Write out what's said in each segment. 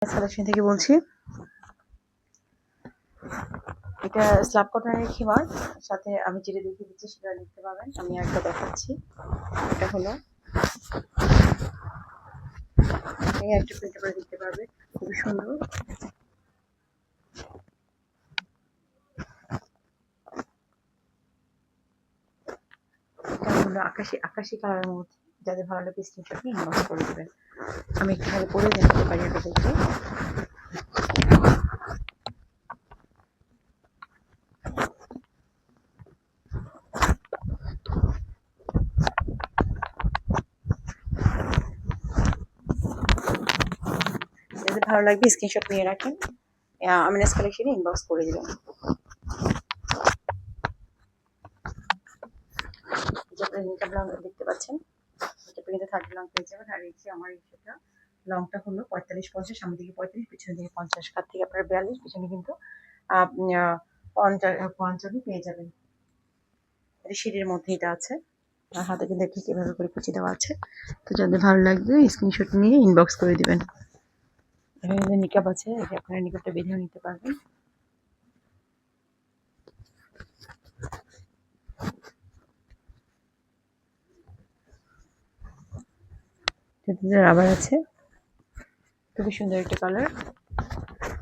Collection থেকে বলছি। এটা স্ল্যাব কটনের খিমার, সাথে আমি যেটা দেখিয়ে দিচ্ছি সেটা দেখতে পাবেন। আমি একটা দেখাচ্ছি, এটা হলো এই একটা প্রিন্ট করে দেখতে পারবে, খুবই সুন্দর। এটা হলো আকাশি কালারের মধ্যে, যাদের ভালো লাগে স্ক্রিনশট নিয়ে ইনবক্স করে দেবেন। আমি একটুখানি পরে দেখাতে পারি আপনাদেরকে। যাদের ভালো লাগবে স্ক্রিনশট নিয়ে রাখেন, আমিনাস কালেকশনে ইনবক্স করে দেবেন। দেখতে পাচ্ছেন, এটা কিন্তু 30 লং পেয়ে যাবেন। আর এই যে আমার এটা লংটা হলো 45-50, সামনে দিকে 35, পিছনে দিকে 50, কাছ থেকে আপনারা 42, পিছনে কিন্তু 55 পেয়ে যাবেন। এটা সিঁড়ির মধ্যে এটা আছে, আর হাতে কিন্তু দেখি কিভাবে করে কুচি দেওয়া আছে। তো যাদের ভালো লাগবে স্ক্রিনশট নিয়ে ইনবক্স করে দিবেন। এখানে কিন্তু নিকাব আছে, আপনারা নিকাবটা বেঁধেও নিতে পারবেন। রাবার আছে, খুবই সুন্দর একটা কালার।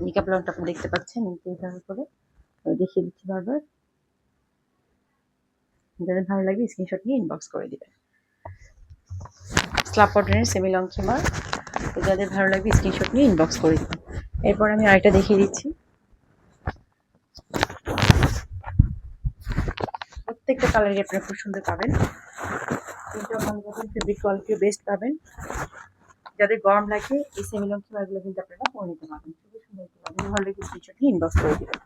নিকাব লংটা আপনি দেখতে পাচ্ছেন, এইভাবে করে আমি দেখিয়ে দিচ্ছি বারবার। যাদের ভালো লাগবে স্ক্রিনশট নিয়ে ইনবক্স করে দিবেন। স্ল্যাব কটনের সেমি লং খিমার, যাদের ভালো লাগবে স্ক্রিনশট নিয়ে ইনবক্স করে দিবেন। এরপর আমি আরেকটা দেখিয়ে দিচ্ছি। প্রত্যেকটা কালারই আপনারা খুব সুন্দর পাবেন, কিন্তু ফেব্রিক কোয়ালিটি বেস্ট পাবেন। যাদের গরম লাগে এই সেমি লং খিমারগুলো কিন্তু আপনারা পরে নিতে পারবেন, খুবই সুন্দর। ভালো লাগবে স্ক্রিনশট নিয়ে ইনবক্স করে দিবেন।